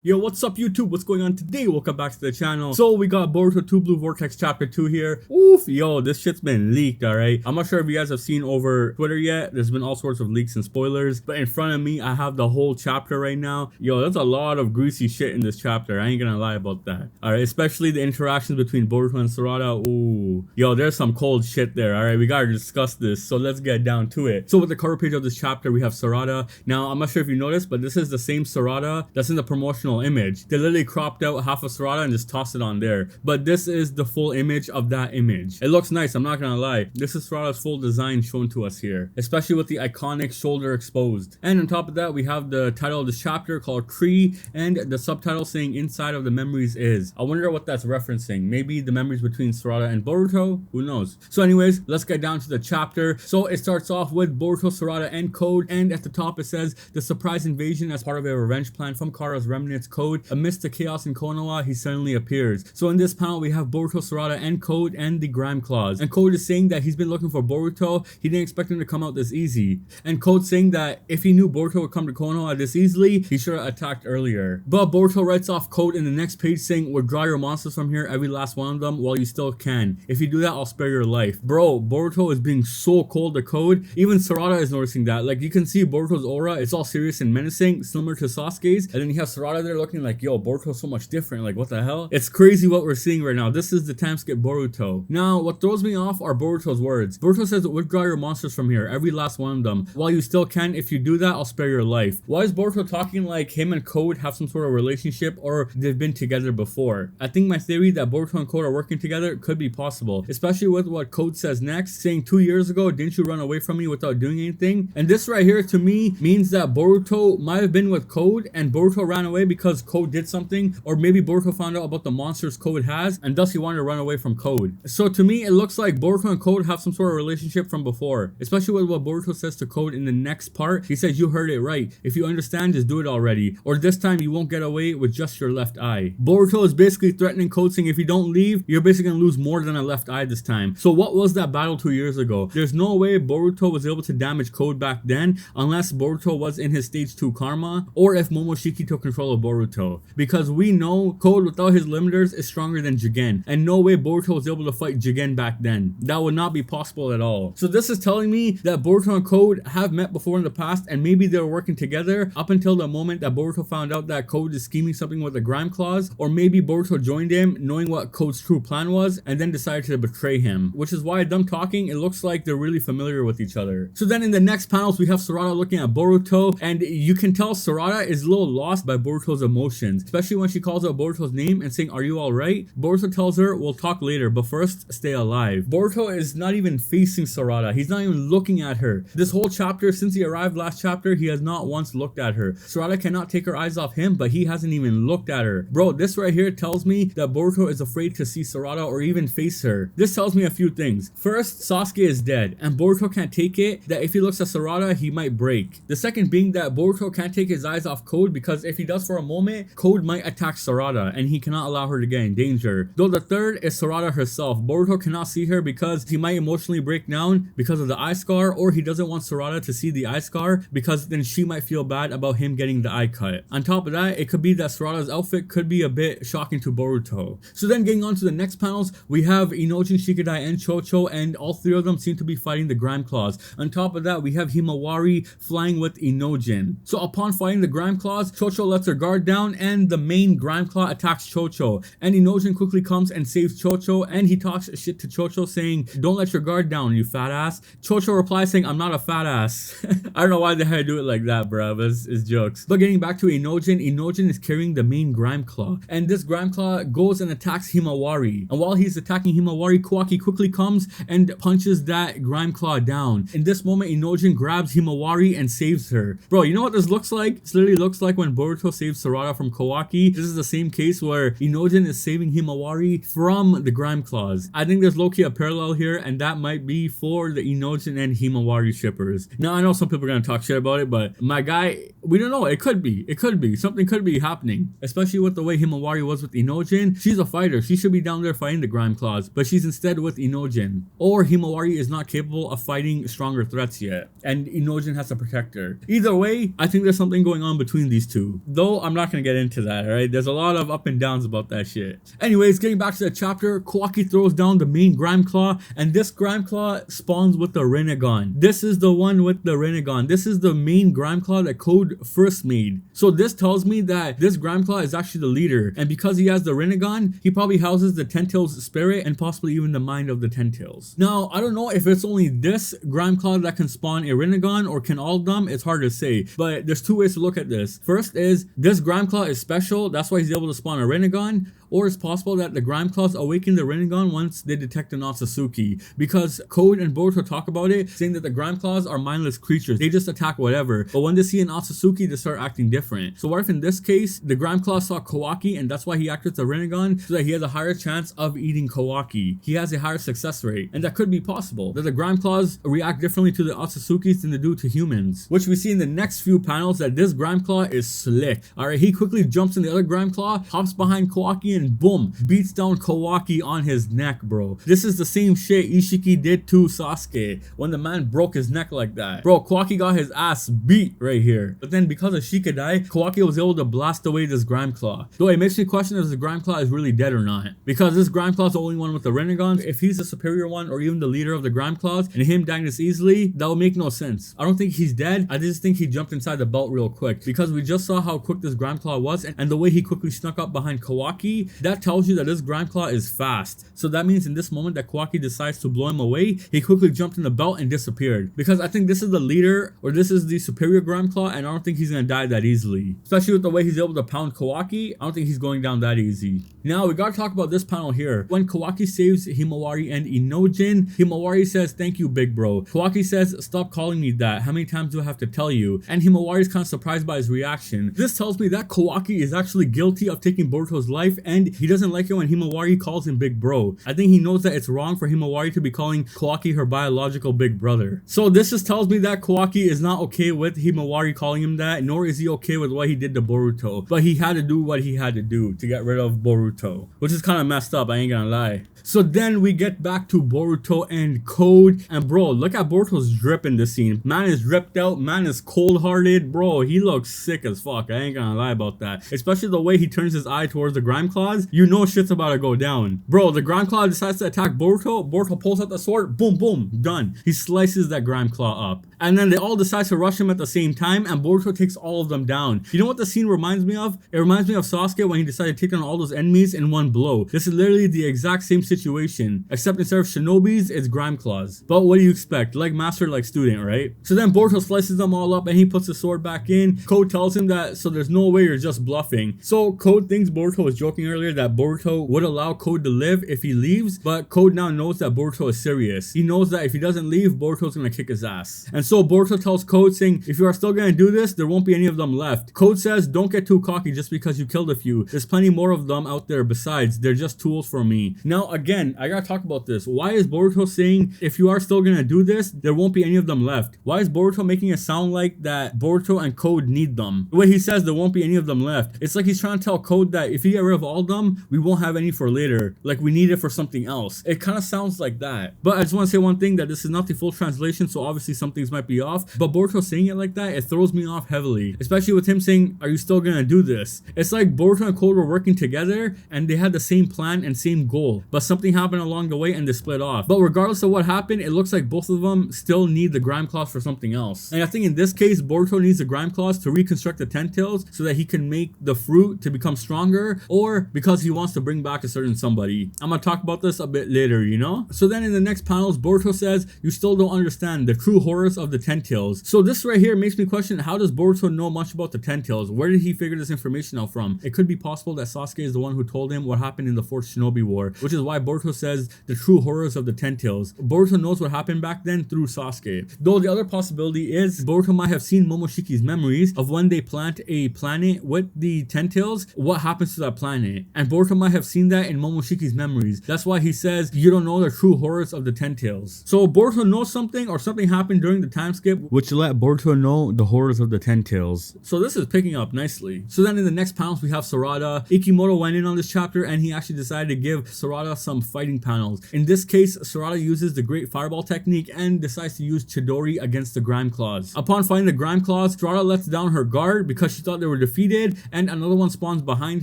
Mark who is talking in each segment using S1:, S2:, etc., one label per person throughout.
S1: Yo, what's up YouTube? What's going on today? Welcome back to the channel. So we got Boruto 2 Blue Vortex chapter 2 here. Oof, yo, this shit's been leaked, alright? I'm not sure if you guys have seen over Twitter yet. There's been all sorts of leaks and spoilers. But in front of me, I have the whole chapter right now. Yo, there's a lot of greasy shit in this chapter. I ain't gonna lie about that. Alright, especially the interactions between Boruto and Sarada. Ooh. Yo, there's some cold shit there, alright? We gotta discuss this. So let's get down to it. So with the cover page of this chapter, we have Sarada. Now, I'm not sure if you noticed, but this is the same Sarada that's in the promotional image. They literally cropped out half of Sarada and just tossed it on there, but this is the full image of that image. It looks nice, I'm not gonna lie. This is Sarada's full design shown to us here, especially with the iconic shoulder exposed. And on top of that, we have the title of this chapter called Kree and the subtitle saying inside of the memories is. I wonder what that's referencing. Maybe the memories between Sarada and Boruto? Who knows? So anyways, let's get down to the chapter. So it starts off with Boruto, Sarada, and Code, and at the top it says the surprise invasion as part of a revenge plan from Kara's remnants. Code. Amidst the chaos in Konoha, he suddenly appears. So in this panel, we have Boruto, Sarada, and Code and the Grime Claws. And Code is saying that he's been looking for Boruto. He didn't expect him to come out this easy. And Code saying that if he knew Boruto would come to Konoha this easily, he should have attacked earlier. But Boruto writes off Code in the next page saying, withdraw your monsters from here, every last one of them, while you still can. If you do that, I'll spare your life. Bro, Boruto is being so cold to Code. Even Sarada is noticing that. Like, you can see Boruto's aura, it's all serious and menacing, similar to Sasuke's. And then you have Sarada there looking like, yo, Boruto's so much different. Like, what the hell? It's crazy what we're seeing right now. This is the time skip Boruto. Now, what throws me off are Boruto's words. Boruto says, withdraw your monsters from here, every last one of them. While you still can, if you do that, I'll spare your life. Why is Boruto talking like him and Code have some sort of relationship or they've been together before? I think my theory that Boruto and Code are working together could be possible, especially with what Code says next, saying 2 years ago, didn't you run away from me without doing anything? And this right here to me means that Boruto might have been with Code and Boruto ran away because Code did something, or maybe Boruto found out about the monsters Code has and thus he wanted to run away from Code. So to me it looks like Boruto and Code have some sort of relationship from before, especially with what Boruto says to Code in the next part. He says, you heard it right, if you understand, just do it already, or this time you won't get away with just your left eye. Boruto is basically threatening Code, saying if you don't leave, you're basically gonna lose more than a left eye this time. So what was that battle 2 years ago? There's no way Boruto was able to damage Code back then unless Boruto was in his stage 2 karma, or if Momoshiki took control of Boruto, because we know Code without his limiters is stronger than Jigen, and no way Boruto was able to fight Jigen back then. That would not be possible at all. So this is telling me that Boruto and Code have met before in the past, and maybe they were working together up until the moment that Boruto found out that Code is scheming something with the Grime Claws, or maybe Boruto joined him knowing what Code's true plan was and then decided to betray him, which is why them talking, it looks like they're really familiar with each other. So then in the next panels we have Sarada looking at Boruto, and you can tell Sarada is a little lost by Boruto's emotions, especially when she calls out Boruto's name and saying, are you alright? Boruto tells her, we'll talk later, but first stay alive. Boruto is not even facing Sarada. He's not even looking at her. This whole chapter, since he arrived last chapter, he has not once looked at her. Sarada cannot take her eyes off him, but he hasn't even looked at her. Bro, this right here tells me that Boruto is afraid to see Sarada or even face her. This tells me a few things. First, Sasuke is dead, and Boruto can't take it that if he looks at Sarada, he might break. The second being that Boruto can't take his eyes off Code, because if he does for a moment, Code might attack Sarada, and he cannot allow her to get in danger. Though the third is Sarada herself. Boruto cannot see her because he might emotionally break down because of the eye scar, or he doesn't want Sarada to see the eye scar because then she might feel bad about him getting the eye cut. On top of that, it could be that Sarada's outfit could be a bit shocking to Boruto. So then getting on to the next panels, we have Inojin, Shikadai, and Chocho, and all three of them seem to be fighting the Grime Claws. On top of that, we have Himawari flying with Inojin. So upon fighting the Grime Claws, Chocho lets her guard down and the main Grime Claw attacks Chocho, and Inojin quickly comes and saves Chocho, and he talks shit to Chocho saying, don't let your guard down, you fat ass. Chocho replies saying, I'm not a fat ass. I don't know why they had to do it like that, bruh, but it's jokes. But getting back to Inojin, Inojin is carrying the main Grime Claw, and this Grime Claw goes and attacks Himawari, and while he's attacking Himawari, Kawaki quickly comes and punches that Grime Claw down. In this moment, Inojin grabs Himawari and saves her. Bro, you know what this looks like? This literally looks like when Boruto saves Sarada from Kawaki. This is the same case where Inojin is saving Himawari from the Grime Claws. I think there's low-key a parallel here, and that might be for the Inojin and Himawari shippers. Now, I know some people are gonna talk shit about it, but my guy, we don't know. It could be. It could be. Something could be happening, especially with the way Himawari was with Inojin. She's a fighter. She should be down there fighting the Grime Claws, but she's instead with Inojin. Or Himawari is not capable of fighting stronger threats yet, and Inojin has to protect her. Either way, I think there's something going on between these two. Though I'm not gonna get into that, alright? There's a lot of up and downs about that shit. Anyways, getting back to the chapter, Kawaki throws down the main Grime Claw, and this Grime Claw spawns with the Rasengan. This is the one with the Rasengan. This is the main Grime Claw that Code first made. So this tells me that this Grime Claw is actually the leader, and because he has the Rasengan, he probably houses the Ten Tails spirit and possibly even the mind of the Ten Tails. Now, I don't know if it's only this Grime Claw that can spawn a Rasengan or can all of them. It's hard to say, but there's two ways to look at this. First is this Grime Claw is special, that's why he's able to spawn a Rasengan. Or it's possible that the Grime Claws awaken the Rasengan once they detect an Otsutsuki, because Code and Boruto talk about it, saying that the Grime Claws are mindless creatures. They just attack whatever, but when they see an Otsutsuki, they start acting different. So what if in this case, the Grime Claw saw Kawaki and that's why he acted the Rasengan, so that he has a higher chance of eating Kawaki. He has a higher success rate, and that could be possible, that the Grime Claws react differently to the Otsutsukis than they do to humans, which we see in the next few panels that this Grime Claw is slick. Alright, he quickly jumps in the other Grime Claw, hops behind Kawaki, and boom, beats down Kawaki on his neck, bro. This is the same shit Ishiki did to Sasuke when the man broke his neck like that. Bro, Kawaki got his ass beat right here. But then because of Shikadai, Kawaki was able to blast away this Grime Claw. Though it makes me question if the Grime Claw is really dead or not, because this Grime Claw is the only one with the Rasengan. If he's the superior one or even the leader of the Grime Claws and him dying this easily, that would make no sense. I don't think he's dead. I just think he jumped inside the belt real quick, because we just saw how quick this Grime Claw was, and the way he quickly snuck up behind Kawaki, that tells you that this Grime Claw is fast. So that means in this moment that Kawaki decides to blow him away, he quickly jumped in the belt and disappeared, because I think this is the leader, or this is the superior Grime Claw, and I don't think he's gonna die that easily, especially with the way he's able to pound Kawaki. I don't think he's going down that easy. Now we gotta talk about this panel here. When Kawaki saves Himawari and Inojin, Himawari says, "Thank you, big bro." Kawaki says, "Stop calling me that. How many times do I have to tell you?" And Himawari is kind of surprised by his reaction. This tells me that Kawaki is actually guilty of taking Boruto's life, and he doesn't like it when Himawari calls him big bro. I think he knows that it's wrong for Himawari to be calling Kawaki her biological big brother. So this just tells me that Kawaki is not okay with Himawari calling him that, nor is he okay with what he did to Boruto. But he had to do what he had to do to get rid of Boruto, which is kind of messed up, I ain't gonna lie. So then we get back to Boruto and Code, and bro, look at Boruto's drip in this scene. Man is ripped out, man is cold-hearted, bro. He looks sick as fuck, I ain't gonna lie about that. Especially the way he turns his eye towards the Grime Claws, you know shit's about to go down. Bro, the Grime Claw decides to attack Boruto, Boruto pulls out the sword, boom, boom, done. He slices that Grime Claw up. And then they all decide to rush him at the same time, and Boruto takes all of them down. You know what the scene reminds me of? It reminds me of Sasuke when he decided to take down all those enemies in one blow. This is literally the exact same situation, except instead of shinobis, it's Grime Claws. But what do you expect? Like master, like student, right? So then Boruto slices them all up and he puts the sword back in. Code tells him that, so there's no way you're just bluffing. So Code thinks Boruto was joking earlier that Boruto would allow Code to live if he leaves, but Code now knows that Boruto is serious. He knows that if he doesn't leave, Boruto's gonna kick his ass. And so Boruto tells Code saying, if you are still gonna do this, there won't be any of them left. Code says, don't get too cocky just because you killed a few. There's plenty more of them out there besides. They're just tools for me. Now again, I gotta talk about this. Why is Boruto saying, if you are still gonna do this, there won't be any of them left? Why is Boruto making it sound like that Boruto and Code need them? The way he says there won't be any of them left, it's like he's trying to tell Code that if you get rid of all of them, we won't have any for later. Like we need it for something else. It kind of sounds like that. But I just want to say one thing, that this is not the full translation, so obviously some things might be off. But Boruto saying it like that, it throws me off heavily. Especially with him saying, are you still gonna do this? It's like Boruto and Code were working together and they had the same plan and same goal. But something happened along the way and they split off. But regardless of what happened, it looks like both of them still need the Grime Claws for something else. And I think in this case, Boruto needs the Grime Claws to reconstruct the Ten Tails so that he can make the fruit to become stronger, or because he wants to bring back a certain somebody. I'm gonna talk about this a bit later, you know? So then in the next panels, Boruto says, you still don't understand the true horrors of the Ten Tails. So this right here makes me question, how does Boruto know much about the Ten Tails? Where did he figure this information out from? It could be possible that Sasuke is the one who told him what happened in the 4th Shinobi War, which is why Boruto says the true horrors of the Ten Tails. Boruto knows what happened back then through Sasuke. Though the other possibility is Boruto might have seen Momoshiki's memories of when they plant a planet with the Ten Tails, what happens to that planet. And Boruto might have seen that in Momoshiki's memories. That's why he says, you don't know the true horrors of the Ten Tails. So Boruto knows something, or something happened during the time skip which let Boruto know the horrors of the Ten Tails. So this is picking up nicely. So then in the next panels we have Sarada. Ikimoto went in on this chapter and he actually decided to give Sarada some fighting panels. In this case, Sarada uses the Great Fireball technique and decides to use Chidori against the Grime Claws. Upon finding the Grime Claws, Sarada lets down her guard because she thought they were defeated, and another one spawns behind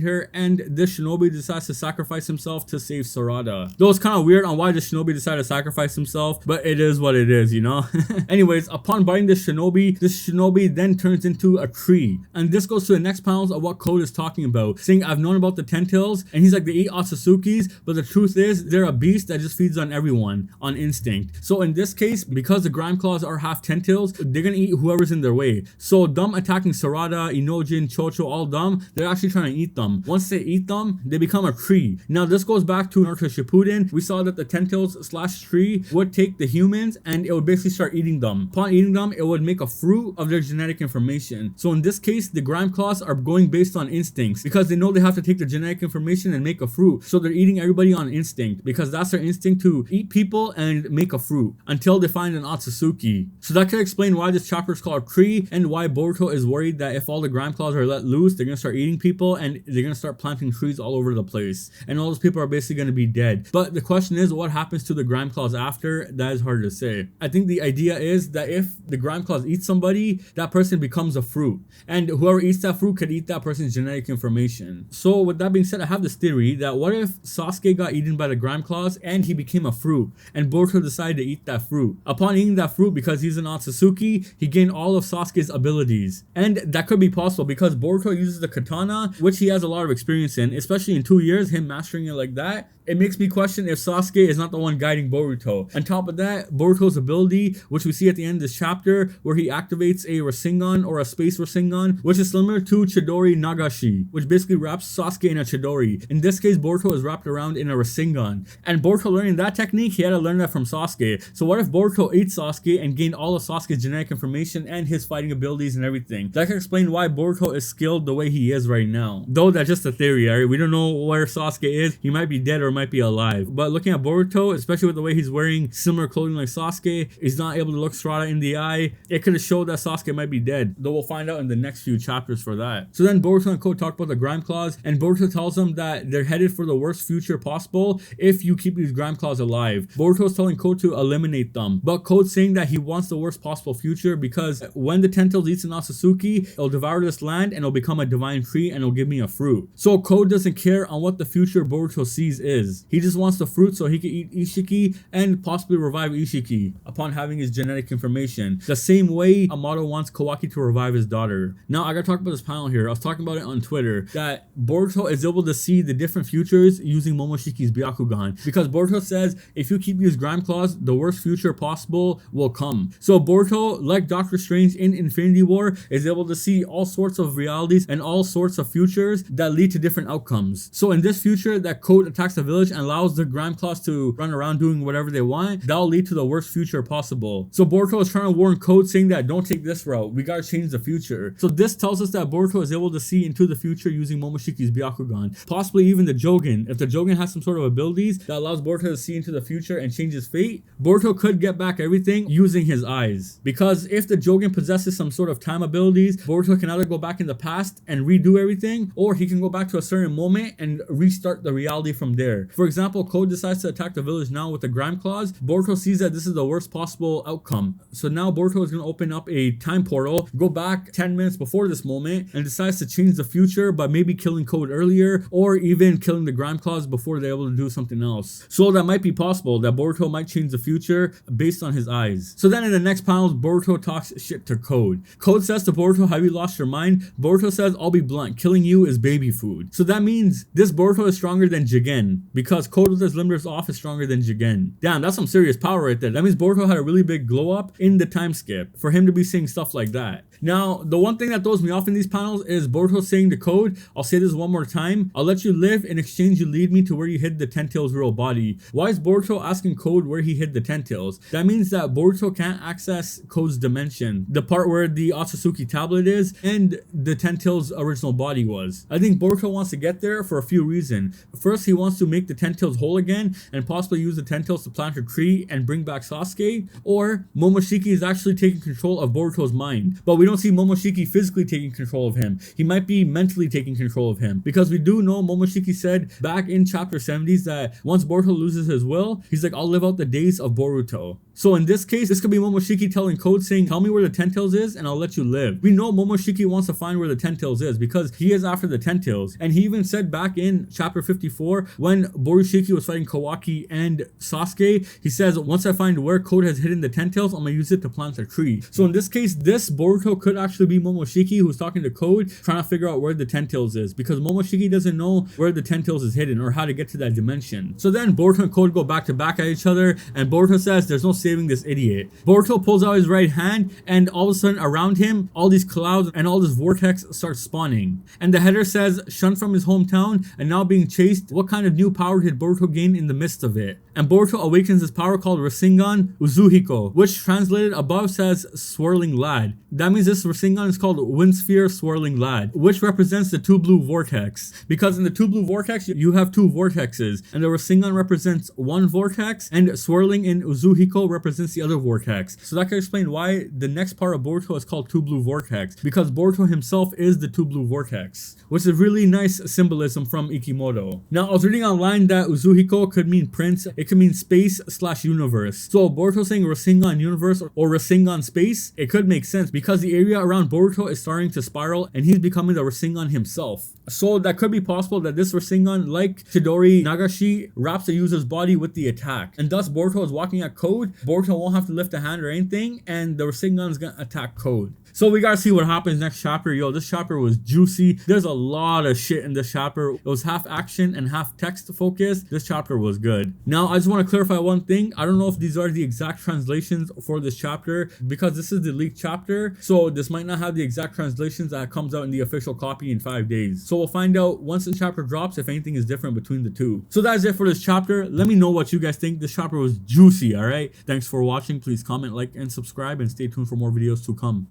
S1: her, and this shinobi decides to sacrifice himself to save Sarada. Though it's kind of weird on why the shinobi decided to sacrifice himself, but it is what it is, you know? Anyways, upon biting this shinobi then turns into a tree. And this goes to the next panels of what Code is talking about, saying, I've known about the Tentils, and he's like, they eat Otsuzukis, but the truth is, they're a beast that just feeds on everyone, on instinct. So in this case, because the Grime Claws are half Tentils, they're gonna eat whoever's in their way. So them attacking Sarada, Inojin, Chocho, all them, they're actually trying to eat them. Once they eat them, they become a tree. Now this goes back to Naruto Shippuden. We saw that the Tentils slash tree would take the humans and it would basically start eating them. Upon eating them, it would make a fruit of their genetic information. So in this case, the Grime Claws are going based on instincts because they know they have to take the genetic information and make a fruit. So they're eating everybody on instinct because that's their instinct, to eat people and make a fruit until they find an Otsutsuki. So that could explain why this chapter is called Tree and why Boruto is worried that if all the Grime Claws are let loose, they're gonna start eating people and they're gonna start planting trees all over the place. And all those people are basically gonna be dead. But the question is, what happens to the Grime Claws after? That is hard to say. I think the idea is that if the Grime Claws eat somebody, that person becomes a fruit. And whoever eats that fruit could eat that person's genetic information. So with that being said, I have this theory that what if Sasuke got eaten by the Grime Claws and he became a fruit, and Boruto decided to eat that fruit. Upon eating that fruit, because he's an Otsutsuki, he gained all of Sasuke's abilities. And that could be possible because Boruto uses the katana, which he has a lot of experience in, especially in 2 years, him mastering it like that. It makes me question if Sasuke is not the one guiding Boruto. On top of that, Boruto's ability, which we see at the end of this chapter, where he activates a Rasengan or a space Rasengan, which is similar to Chidori Nagashi, which basically wraps Sasuke in a Chidori. In this case, Boruto is wrapped around in a Rasengan. And Boruto learning that technique, he had to learn that from Sasuke. So what if Boruto ate Sasuke and gained all of Sasuke's genetic information and his fighting abilities and everything? That can explain why Boruto is skilled the way he is right now. Though that's just a theory, alright? We don't know where Sasuke is. He might be dead or might be alive. But looking at Boruto, especially with the way he's wearing similar clothing like Sasuke, he's not able to look Sarada in the eye. It could have showed that Sasuke might be dead, though we'll find out in the next few chapters for that. So then Boruto and Code talk about the Grime Claws, and Boruto tells them that they're headed for the worst future possible if you keep these Grime Claws alive. Boruto's telling Code to eliminate them, but Code's saying that he wants the worst possible future because when the Tentils eats an Otsutsuki, it'll devour this land and it'll become a divine tree and it'll give me a fruit. So Code doesn't care on what the future Boruto sees is. He just wants the fruit so he can eat Ishiki and possibly revive Ishiki upon having his genetic information. The same way Amato wants Kawaki to revive his daughter. Now I gotta talk about this panel here. I was talking about it on Twitter that Boruto is able to see the different futures using Momoshiki's Byakugan, because Boruto says if you keep these Grime Claws, the worst future possible will come. So Boruto, like Doctor Strange in Infinity War, is able to see all sorts of realities and all sorts of futures that lead to different outcomes. So in this future that Code attacks the village and allows the Grime Claws to run around doing whatever they want, that'll lead to the worst future possible. So Boruto is trying to warn Code, saying that don't take this route, we gotta change the future. So this tells us that Boruto is able to see into the future using Momoshiki's Byakugan, possibly even the Jougan. If the Jougan has some sort of abilities that allows Boruto to see into the future and change his fate, Boruto could get back everything using his eyes. Because if the Jougan possesses some sort of time abilities, Boruto can either go back in the past and redo everything, or he can go back to a certain moment and restart the reality from there. For example, Code decides to attack the village now with the Grime Claws. Boruto sees that this is the worst possible outcome. So now Boruto is going to open up a time portal, go back 10 minutes before this moment, and decides to change the future by maybe killing Code earlier, or even killing the Grime Claws before they're able to do something else. So that might be possible, that Boruto might change the future based on his eyes. So then in the next panels, Boruto talks shit to Code. Code says to Boruto, have you lost your mind? Boruto says, I'll be blunt, killing you is baby food. So that means this Boruto is stronger than Jigen, because Code with his limbers off is stronger than Jigen. Damn, that's some serious power right there. That means Boruto had a really big glow up in the time skip for him to be saying stuff like that. Now, the one thing that throws me off in these panels is Boruto saying to Code, I'll say this one more time, I'll let you live, in exchange you lead me to where you hid the Tentils' real body. Why is Boruto asking Code where he hid the Tentils? That means that Boruto can't access Code's dimension, the part where the Otsutsuki tablet is and the Tentils' original body was. I think Boruto wants to get there for a few reasons. First, he wants to make the Tentils whole again and possibly use the Tentils to plant a tree and bring back Sasuke, or Momoshiki is actually taking control of Boruto's mind. But we don't see Momoshiki physically taking control of him. He might be mentally taking control of him, because we do know Momoshiki said back in chapter 70 agrees that once Boruto loses his will, he's like, I'll live out the days of Boruto. So in this case, this could be Momoshiki telling Code saying, tell me where the Ten Tails is and I'll let you live. We know Momoshiki wants to find where the Ten Tails is because he is after the Ten Tails. And he even said back in chapter 54, when Borushiki was fighting Kawaki and Sasuke, he says, once I find where Code has hidden the Ten Tails, I'm gonna use it to plant a tree. So in this case, this Boruto could actually be Momoshiki who's talking to Code, trying to figure out where the Ten Tails is, because Momoshiki doesn't know where the Ten Tails is hidden or how to get to that dimension. So then Boruto and Code go back to back at each other, and Boruto says there's no saving this idiot. Boruto pulls out his right hand, and all of a sudden around him, all these clouds and all this vortex starts spawning. And the header says, shunned from his hometown and now being chased, what kind of new power did Boruto gain in the midst of it? And Boruto awakens his power called Rasengan Uzuhiko, which translated above says swirling lad. That means this Rasengan is called Wind Sphere Swirling Lad, which represents the two blue vortex. Because in the two blue vortex, you have two vortexes, and the Rasengan represents one vortex, and swirling in Uzuhiko represents the other vortex. So that can explain why the next part of Boruto is called two blue vortex, because Boruto himself is the two blue vortex, which is really nice symbolism from Ikimoto. Now, I was reading online that Uzuhiko could mean prince, it could mean space / universe. So Boruto saying Rasengan universe or Rasengan space, it could make sense because the area around Boruto is starting to spiral and he's becoming the Rasengan himself. So that could be possible that this Rasengan, like Chidori Nagashi, wraps the user's body with the attack. And thus Boruto is walking at Code, Boruto won't have to lift a hand or anything, and the Rasengan is gonna attack Code. So we gotta see what happens next chapter. Yo, this chapter was juicy. There's a lot of shit in this chapter. It was half action and half text focused. This chapter was good. Now, I just want to clarify one thing. I don't know if these are the exact translations for this chapter because this is the leaked chapter. So this might not have the exact translations that comes out in the official copy in 5 days. So we'll find out once the chapter drops if anything is different between the two. So that's it for this chapter. Let me know what you guys think. This chapter was juicy, alright? Thanks for watching. Please comment, like, and subscribe, and stay tuned for more videos to come.